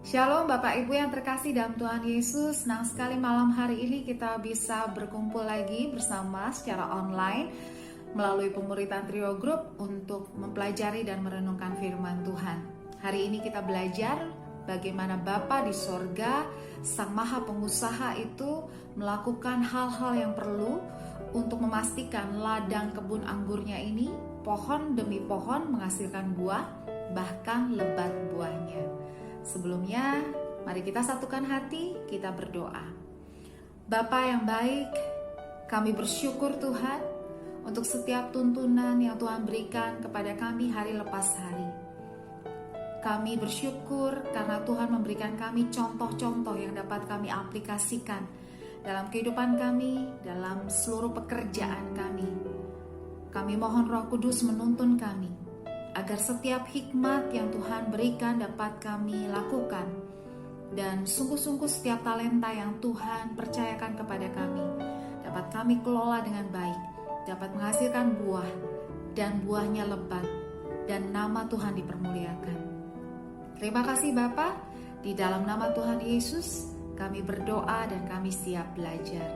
Shalom Bapak Ibu yang terkasih dalam Tuhan Yesus. Senang sekali malam hari ini kita bisa berkumpul lagi bersama secara online melalui pemuritan Trio Group untuk mempelajari dan merenungkan firman Tuhan. Hari ini kita belajar bagaimana Bapa di sorga, Sang Maha Pengusaha itu melakukan hal-hal yang perlu untuk memastikan ladang kebun anggurnya ini pohon demi pohon menghasilkan buah, bahkan lebat buahnya. Sebelumnya, mari kita satukan hati, kita berdoa. Bapa yang baik, kami bersyukur Tuhan untuk setiap tuntunan yang Tuhan berikan kepada kami hari lepas hari. Kami bersyukur karena Tuhan memberikan kami contoh-contoh yang dapat kami aplikasikan dalam kehidupan kami, dalam seluruh pekerjaan kami. Kami mohon Roh Kudus menuntun kami, agar setiap hikmat yang Tuhan berikan dapat kami lakukan. Dan sungguh-sungguh setiap talenta yang Tuhan percayakan kepada kami dapat kami kelola dengan baik, dapat menghasilkan buah, dan buahnya lebat, dan nama Tuhan dipermuliakan. Terima kasih Bapa, di dalam nama Tuhan Yesus kami berdoa dan kami siap belajar.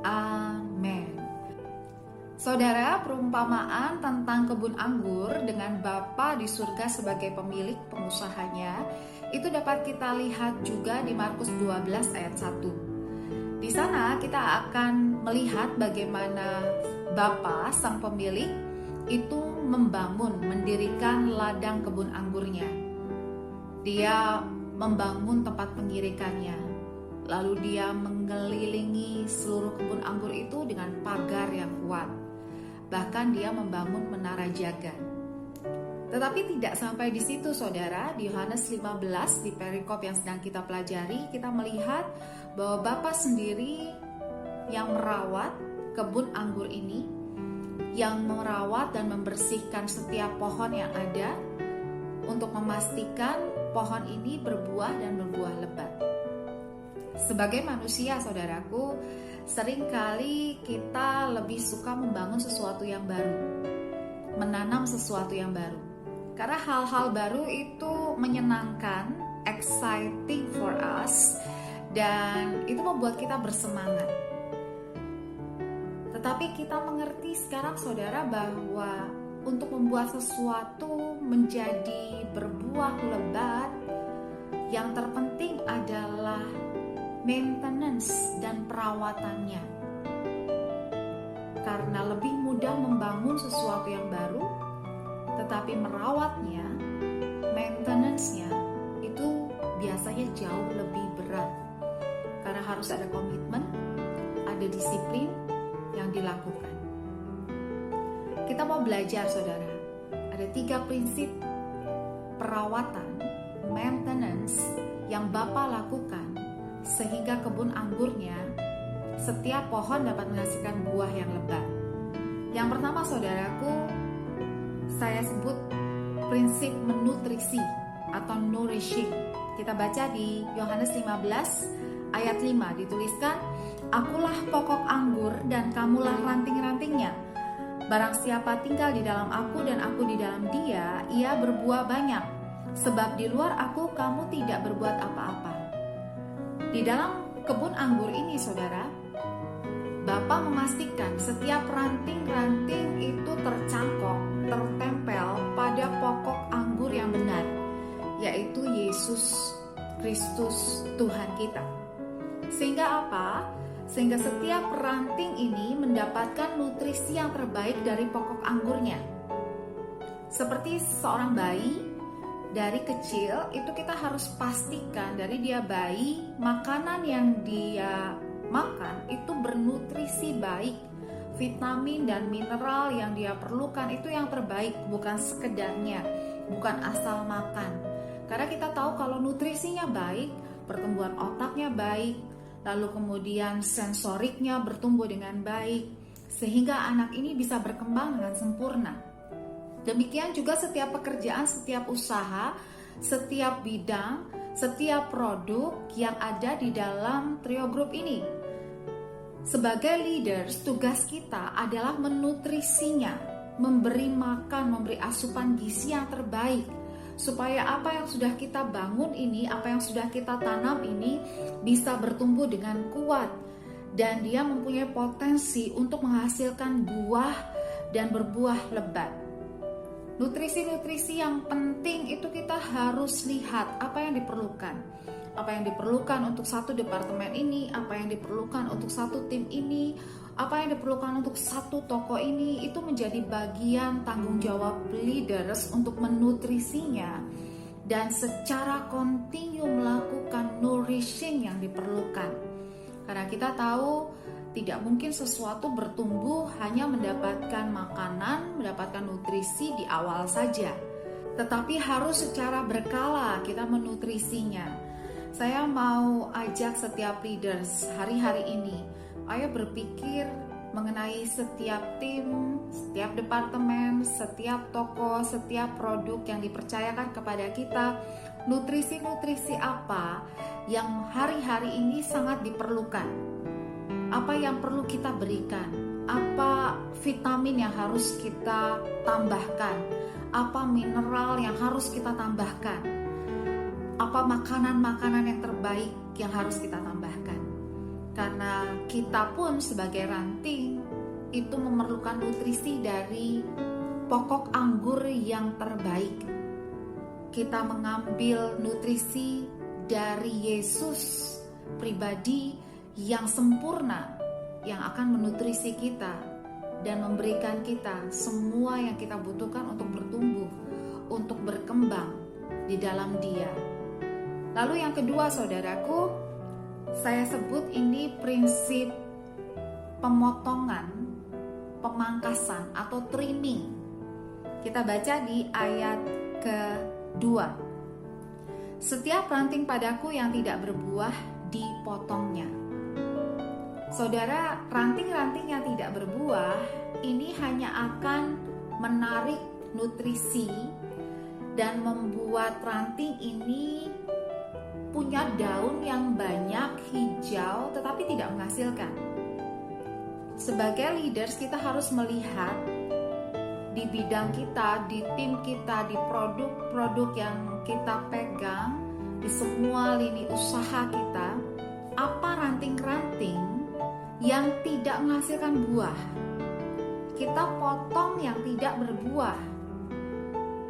Amin. Saudara, perumpamaan tentang kebun anggur dengan Bapa di surga sebagai pemilik pengusahanya itu dapat kita lihat juga di Markus 12 ayat 1. Di sana kita akan melihat bagaimana Bapa sang pemilik itu mendirikan ladang kebun anggurnya. Dia membangun tempat pengirikannya, lalu dia mengelilingi seluruh kebun anggur itu dengan pagar yang kuat. Bahkan dia membangun menara jaga. Tetapi tidak sampai di situ saudara. Di Yohanes 15 di perikop yang sedang kita pelajari, kita melihat bahwa Bapa sendiri yang merawat kebun anggur ini, yang merawat dan membersihkan setiap pohon yang ada untuk memastikan pohon ini berbuah dan berbuah lebat. Sebagai manusia saudaraku, seringkali kita lebih suka membangun sesuatu yang baru, menanam sesuatu yang baru. Karena hal-hal baru itu menyenangkan, exciting for us, dan itu membuat kita bersemangat. Tetapi kita mengerti sekarang saudara bahwa untuk membuat sesuatu menjadi berbuah lebat, yang terpenting adalah maintenance dan perawatannya. Karena lebih mudah membangun sesuatu yang baru, tetapi merawatnya, maintenance-nya itu biasanya jauh lebih berat. Karena harus ada komitmen, ada disiplin yang dilakukan. Kita mau belajar saudara, ada 3 prinsip perawatan, maintenance yang Bapa lakukan sehingga kebun anggurnya setiap pohon dapat menghasilkan buah yang lebat. Yang pertama saudaraku, saya sebut prinsip menutrisi atau nourishing. Kita baca di Yohanes 15 ayat 5 dituliskan, "Akulah pokok anggur dan kamulah ranting-rantingnya. Barang siapa tinggal di dalam aku dan aku di dalam dia, ia berbuah banyak. Sebab di luar aku kamu tidak berbuat apa-apa." Di dalam kebun anggur ini saudara, Bapa memastikan setiap ranting-ranting itu tercangkok, tertempel pada pokok anggur yang benar, yaitu Yesus Kristus Tuhan kita. Sehingga apa? Sehingga setiap ranting ini mendapatkan nutrisi yang terbaik dari pokok anggurnya. Seperti seorang bayi, dari kecil itu kita harus pastikan dari dia bayi, makanan yang dia makan itu bernutrisi baik, vitamin dan mineral yang dia perlukan itu yang terbaik, bukan sekedarnya, bukan asal makan. Karena kita tahu kalau nutrisinya baik, pertumbuhan otaknya baik, lalu kemudian sensoriknya bertumbuh dengan baik, sehingga anak ini bisa berkembang dengan sempurna. Demikian juga setiap pekerjaan, setiap usaha, setiap bidang, setiap produk yang ada di dalam Trio Group ini. Sebagai leaders, tugas kita adalah menutrisinya, memberi makan, memberi asupan gizi yang terbaik supaya apa yang sudah kita bangun ini, apa yang sudah kita tanam ini bisa bertumbuh dengan kuat dan dia mempunyai potensi untuk menghasilkan buah dan berbuah lebat. Nutrisi-nutrisi yang penting itu kita harus lihat apa yang diperlukan. Apa yang diperlukan untuk satu departemen ini, apa yang diperlukan untuk satu tim ini, apa yang diperlukan untuk satu toko ini, itu menjadi bagian tanggung jawab leaders untuk menutrisinya dan secara kontinu melakukan nourishing yang diperlukan. Karena kita tahu tidak mungkin sesuatu bertumbuh hanya mendapatkan makanan, mendapatkan nutrisi di awal saja. Tetapi harus secara berkala kita menutrisinya. Saya mau ajak setiap leaders hari-hari ini, ayo berpikir mengenai setiap tim, setiap departemen, setiap toko, setiap produk yang dipercayakan kepada kita, nutrisi-nutrisi apa yang hari-hari ini sangat diperlukan. Apa yang perlu kita berikan? Apa vitamin yang harus kita tambahkan? Apa mineral yang harus kita tambahkan? Apa makanan-makanan yang terbaik yang harus kita tambahkan? Karena kita pun sebagai ranting itu memerlukan nutrisi dari pokok anggur yang terbaik. Kita mengambil nutrisi dari Yesus pribadi yang sempurna, yang akan menutrisi kita dan memberikan kita semua yang kita butuhkan untuk bertumbuh, untuk berkembang di dalam Dia. Lalu yang kedua, saudaraku, saya sebut ini prinsip pemotongan, pemangkasan atau trimming. Kita baca di ayat kedua. Setiap ranting padaku yang tidak berbuah dipotongnya. Saudara, ranting-ranting yang tidak berbuah ini hanya akan menarik nutrisi dan membuat ranting ini punya daun yang banyak, hijau, tetapi tidak menghasilkan. Sebagai leaders, kita harus melihat di bidang kita, di tim kita, di produk-produk yang kita pegang, di semua lini usaha kita, apa ranting-ranting yang tidak menghasilkan buah. Kita potong yang tidak berbuah.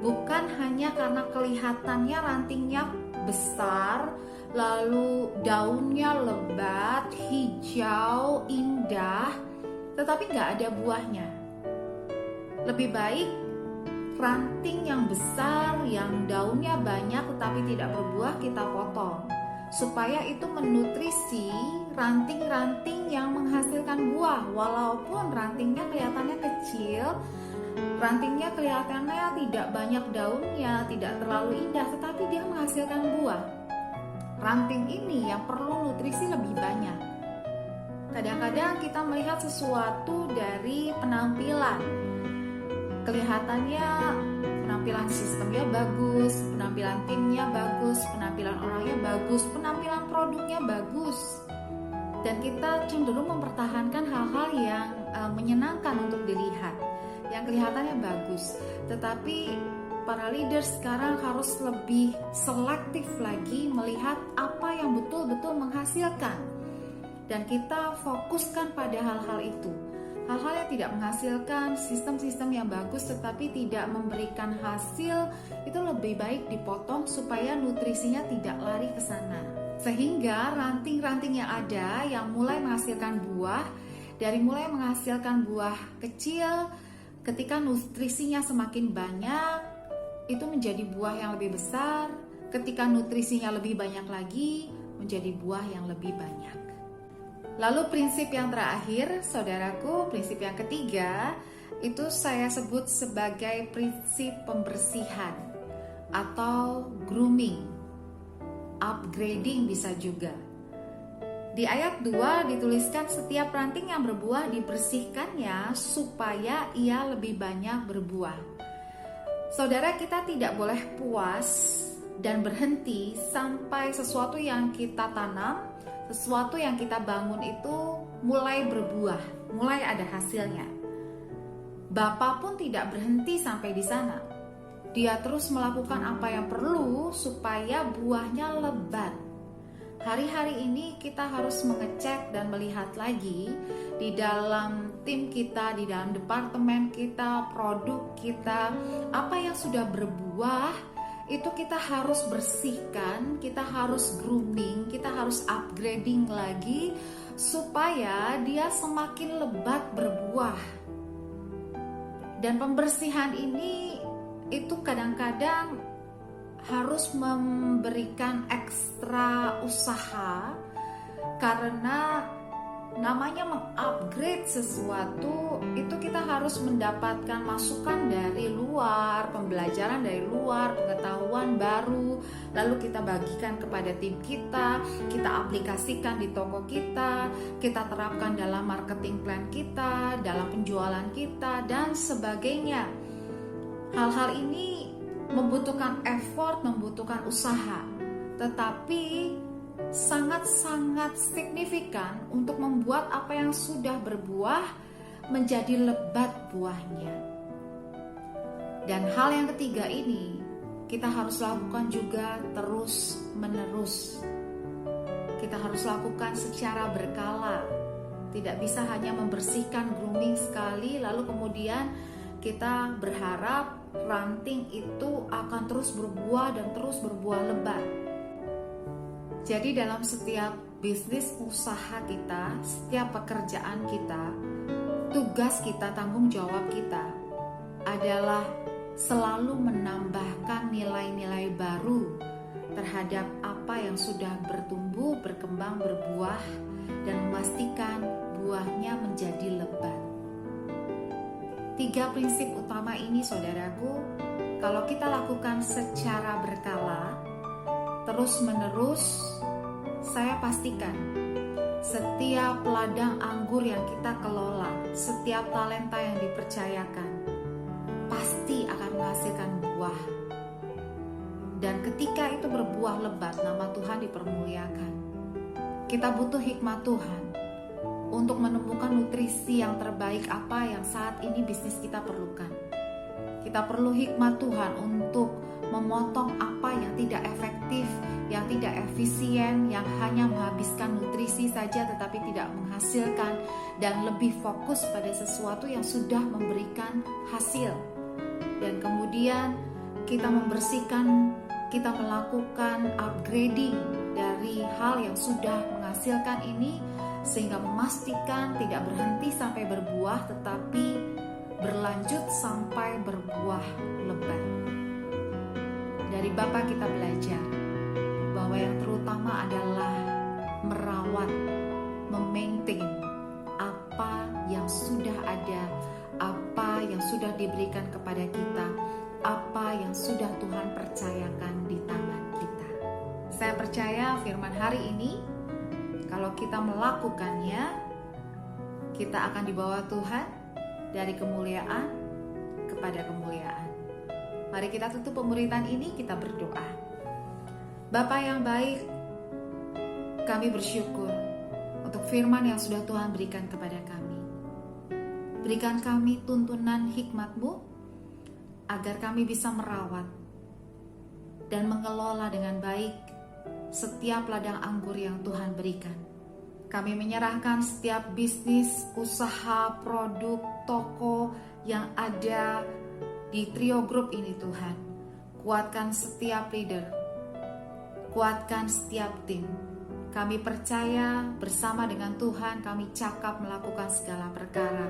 Bukan hanya karena kelihatannya rantingnya besar, lalu daunnya lebat, hijau, indah, tetapi nggak ada buahnya. Lebih baik ranting yang besar, yang daunnya banyak tetapi tidak berbuah kita potong, supaya itu menutrisi ranting-ranting yang menghasilkan buah. Walaupun rantingnya kelihatannya kecil, rantingnya kelihatannya tidak banyak daunnya, tidak terlalu indah, tetapi dia menghasilkan buah. Ranting ini yang perlu nutrisi lebih banyak. Kadang-kadang kita melihat sesuatu dari penampilan. Kelihatannya penampilan sistemnya bagus, penampilan timnya bagus, penampilan orangnya bagus, penampilan produknya bagus. Dan kita cenderung mempertahankan hal-hal yang menyenangkan untuk dilihat, yang kelihatannya bagus. Tetapi para leader sekarang harus lebih selektif lagi melihat apa yang betul-betul menghasilkan. Dan kita fokuskan pada hal-hal itu. Hal-hal yang tidak menghasilkan, sistem-sistem yang bagus tetapi tidak memberikan hasil, itu lebih baik dipotong supaya nutrisinya tidak lari ke sana. Sehingga ranting-ranting yang ada yang mulai menghasilkan buah, dari mulai menghasilkan buah kecil, ketika nutrisinya semakin banyak, itu menjadi buah yang lebih besar. Ketika nutrisinya lebih banyak lagi, menjadi buah yang lebih banyak. Lalu prinsip yang terakhir, saudaraku, prinsip yang ketiga, itu saya sebut sebagai prinsip pembersihan atau grooming, upgrading bisa juga. Di ayat 2 dituliskan setiap ranting yang berbuah dibersihkannya supaya ia lebih banyak berbuah. Saudara, kita tidak boleh puas dan berhenti sampai sesuatu yang kita tanam, sesuatu yang kita bangun itu mulai berbuah, mulai ada hasilnya. Bapa pun tidak berhenti sampai di sana. Dia terus melakukan apa yang perlu supaya buahnya lebat. Hari-hari ini kita harus mengecek dan melihat lagi di dalam tim kita, di dalam departemen kita, produk kita, apa yang sudah berbuah, itu kita harus bersihkan, kita harus grooming, kita harus upgrading lagi supaya dia semakin lebat berbuah. Dan pembersihan ini itu kadang-kadang harus memberikan ekstra usaha, karena namanya mengupgrade sesuatu itu kita harus mendapatkan masukan dari luar, pembelajaran dari luar, pengetahuan baru, lalu kita bagikan kepada tim kita aplikasikan di toko kita terapkan dalam marketing plan kita, dalam penjualan kita, dan sebagainya. Hal-hal ini membutuhkan effort, membutuhkan usaha, tetapi sangat-sangat signifikan untuk membuat apa yang sudah berbuah menjadi lebat buahnya. Dan hal yang ketiga ini kita harus lakukan juga terus-menerus. Kita harus lakukan secara berkala. Tidak bisa hanya membersihkan grooming sekali lalu kemudian kita berharap ranting itu akan terus berbuah dan terus berbuah lebat. Jadi dalam setiap bisnis usaha kita, setiap pekerjaan kita, tugas kita, tanggung jawab kita adalah selalu menambahkan nilai-nilai baru terhadap apa yang sudah bertumbuh, berkembang, berbuah, dan memastikan buahnya menjadi lebat. 3 prinsip utama ini, saudaraku, kalau kita lakukan secara berkala, terus-menerus, saya pastikan setiap ladang anggur yang kita kelola, setiap talenta yang dipercayakan, pasti akan menghasilkan buah. Dan ketika itu berbuah lebat, nama Tuhan dipermuliakan. Kita butuh hikmat Tuhan untuk menemukan nutrisi yang terbaik apa yang saat ini bisnis kita perlukan. Kita perlu hikmat Tuhan untuk memotong apa yang tidak efektif, yang tidak efisien, yang hanya menghabiskan nutrisi saja tetapi tidak menghasilkan, dan lebih fokus pada sesuatu yang sudah memberikan hasil. Dan kemudian kita membersihkan, kita melakukan upgrading dari hal yang sudah menghasilkan ini, sehingga memastikan tidak berhenti sampai berbuah tetapi berlanjut sampai berbuah lebat. Dari Bapa kita belajar bahwa yang terutama adalah merawat, memaintain apa yang sudah ada, apa yang sudah diberikan kepada kita, apa yang sudah Tuhan percayakan di tangan kita. Saya percaya firman hari ini, kalau kita melakukannya, kita akan dibawa Tuhan dari kemuliaan kepada kemuliaan. Mari kita tutup pemuritan ini, kita berdoa. Bapa yang baik, kami bersyukur untuk firman yang sudah Tuhan berikan kepada kami. Berikan kami tuntunan hikmat-Mu agar kami bisa merawat dan mengelola dengan baik setiap ladang anggur yang Tuhan berikan. Kami menyerahkan setiap bisnis, usaha, produk, toko yang ada di Trio Group ini Tuhan. Kuatkan setiap leader, kuatkan setiap tim. Kami percaya bersama dengan Tuhan kami cakap melakukan segala perkara,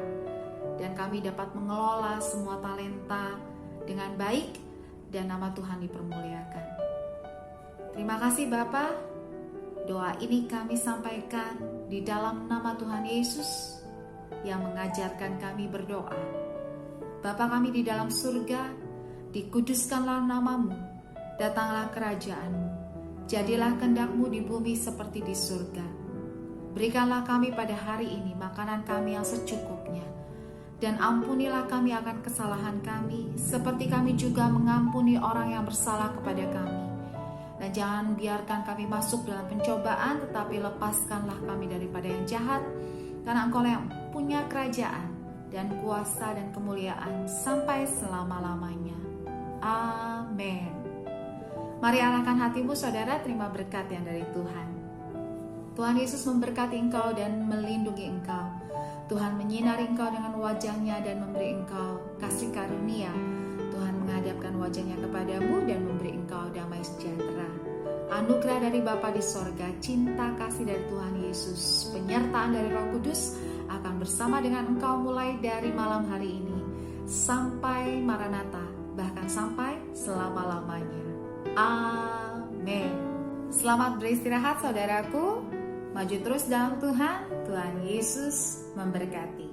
dan kami dapat mengelola semua talenta dengan baik, dan nama Tuhan dipermuliakan. Terima kasih Bapa. Doa ini kami sampaikan di dalam nama Tuhan Yesus yang mengajarkan kami berdoa. Bapa kami di dalam surga, dikuduskanlah nama-Mu, datanglah kerajaan-Mu, jadilah kehendak-Mu di bumi seperti di surga. Berikanlah kami pada hari ini makanan kami yang secukupnya, dan ampunilah kami akan kesalahan kami, seperti kami juga mengampuni orang yang bersalah kepada kami. Dan jangan biarkan kami masuk dalam pencobaan, tetapi lepaskanlah kami daripada yang jahat, karena Engkau yang punya kerajaan dan kuasa dan kemuliaan sampai selama-lamanya. Amin. Mari arahkan hatimu saudara, terima berkat yang dari Tuhan. Tuhan Yesus memberkati engkau dan melindungi engkau. Tuhan menyinari engkau dengan wajah-Nya dan memberi engkau kasih karunia. Tuhan menghadapkan wajah-Nya kepadamu dan memberi engkau damai sejahtera. Anugerah dari Bapa di sorga, cinta kasih dari Tuhan Yesus, penyertaan dari Roh Kudus akan bersama dengan engkau mulai dari malam hari ini sampai Maranatha, bahkan sampai selama-lamanya. Amin. Selamat beristirahat saudaraku. Maju terus dalam Tuhan. Tuhan Yesus memberkati.